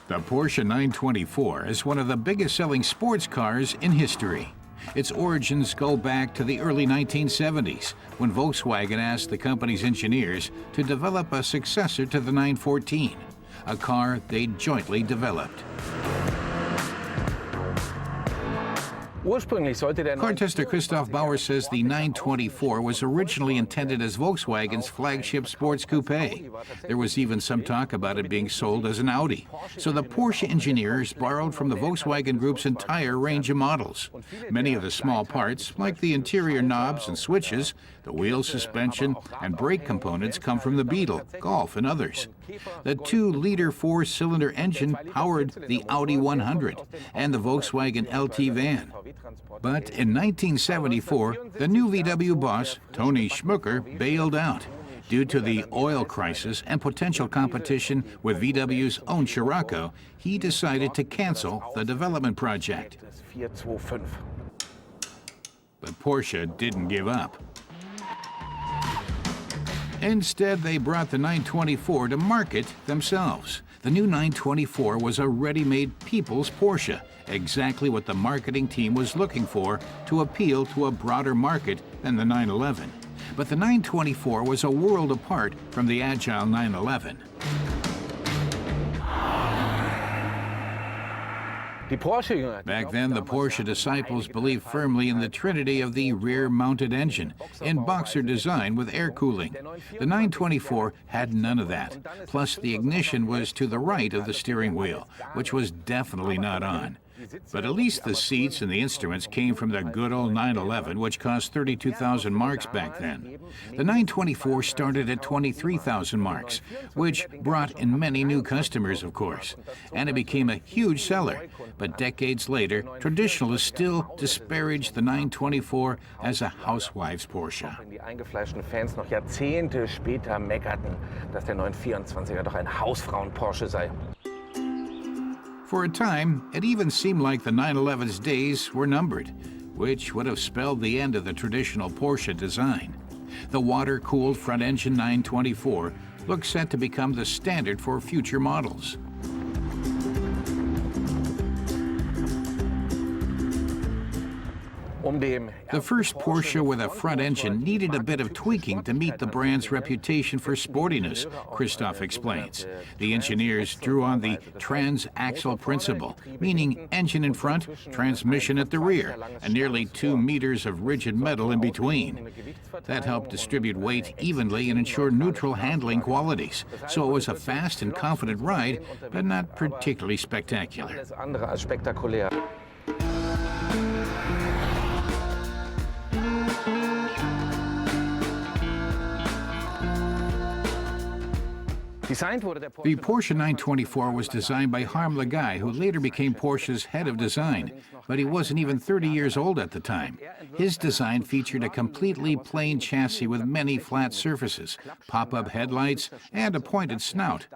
The Porsche 924 is one of the biggest-selling sports cars in history. Its origins go back to the early 1970s, when Volkswagen asked the company's engineers to develop a successor to the 914, a car they jointly developed. Car tester Christoph Bauer says the 924 was originally intended as Volkswagen's flagship sports coupe. There was even some talk about it being sold as an Audi. So the Porsche engineers borrowed from the Volkswagen Group's entire range of models. Many of the small parts, like the interior knobs and switches, the wheel suspension, and brake components come from the Beetle, Golf, and others. The 2-liter 4-cylinder engine powered the Audi 100 and the Volkswagen LT van. But in 1974, the new VW boss, Tony Schmucker, bailed out. Due to the oil crisis and potential competition with VW's own Scirocco, he decided to cancel the development project. But Porsche didn't give up. Instead, they brought the 924 to market themselves. The new 924 was a ready-made people's Porsche, exactly what the marketing team was looking for to appeal to a broader market than the 911. But the 924 was a world apart from the agile 911. Back then, the Porsche disciples believed firmly in the trinity of the rear-mounted engine, in boxer design with air cooling. The 924 had none of that. Plus, the ignition was to the right of the steering wheel, which was definitely not on. But at least the seats and the instruments came from the good old 911, which cost 32,000 marks back then. The 924 started at 23,000 marks, which brought in many new customers, of course, and it became a huge seller. But decades later, traditionalists still disparage the 924 as a housewife's Porsche. Die eingefleischten Fans noch Jahrzehnte später meckerten, dass der 924er doch ein Hausfrauen-Porsche sei. For a time, it even seemed like the 911's days were numbered, which would have spelled the end of the traditional Porsche design. The water-cooled front-engine 924 looks set to become the standard for future models. The first Porsche with a front engine needed a bit of tweaking to meet the brand's reputation for sportiness, Christoph explains. The engineers drew on the transaxle principle, meaning engine in front, transmission at the rear, and nearly 2 meters of rigid metal in between. That helped distribute weight evenly and ensure neutral handling qualities. So it was a fast and confident ride, but not particularly spectacular. The Porsche 924 was designed by Harm Lagaay, who later became Porsche's head of design, but he wasn't even 30 years old at the time. His design featured a completely plain chassis with many flat surfaces, pop-up headlights, and a pointed snout.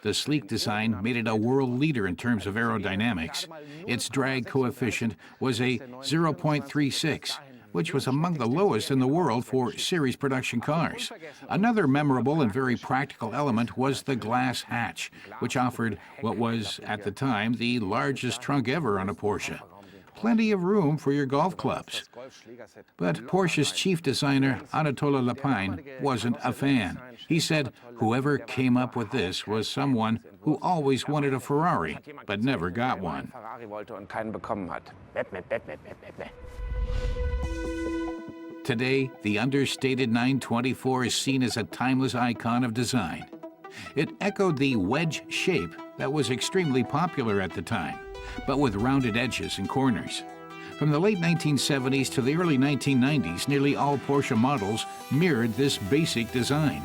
The sleek design made it a world leader in terms of aerodynamics. Its drag coefficient was a 0.36. which was among the lowest in the world for series production cars. Another memorable and very practical element was the glass hatch, which offered what was, at the time, the largest trunk ever on a Porsche. Plenty of room for your golf clubs. But Porsche's chief designer, Anatole Lapine, wasn't a fan. He said whoever came up with this was someone who always wanted a Ferrari, but never got one. Today, the understated 924 is seen as a timeless icon of design. It echoed the wedge shape that was extremely popular at the time, but with rounded edges and corners. From the late 1970s to the early 1990s, nearly all Porsche models mirrored this basic design.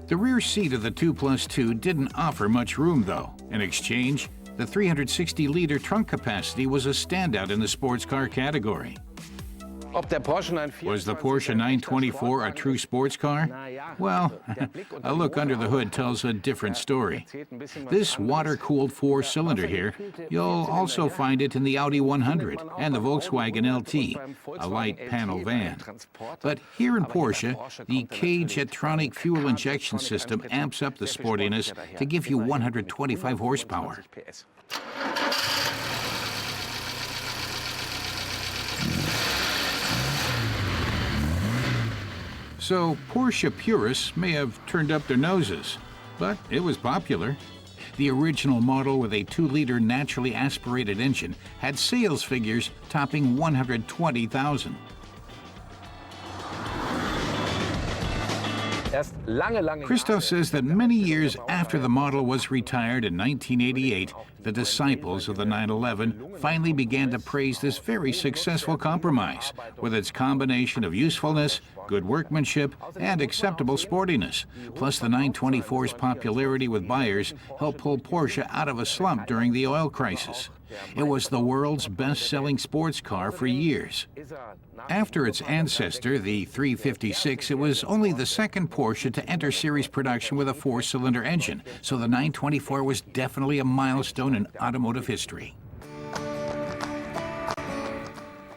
The rear seat of the 2+2 didn't offer much room, though. In exchange, the 360-liter trunk capacity was a standout in the sports car category. Was the Porsche 924 a true sports car? Well, a look under the hood tells a different story. This water-cooled four-cylinder here, you'll also find it in the Audi 100 and the Volkswagen LT, a light panel van. But here in Porsche, the K-Jetronic fuel injection system amps up the sportiness to give you 125 horsepower. So Porsche purists may have turned up their noses, but it was popular. The original model with a 2-liter naturally aspirated engine had sales figures topping 120,000. Christoph says that many years after the model was retired in 1988, the disciples of the 911 finally began to praise this very successful compromise, with its combination of usefulness, good workmanship, and acceptable sportiness. Plus, the 924's popularity with buyers helped pull Porsche out of a slump during the oil crisis. It was the world's best-selling sports car for years. After its ancestor, the 356, it was only the second Porsche to enter series production with a 4-cylinder engine, so the 924 was definitely a milestone in automotive history.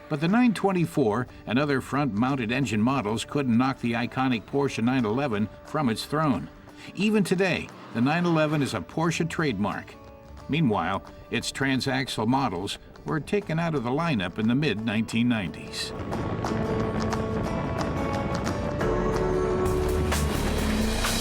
But the 924 and other front-mounted engine models couldn't knock the iconic Porsche 911 from its throne. Even today, the 911 is a Porsche trademark. Meanwhile, its transaxle models were taken out of the lineup in the mid-1990s.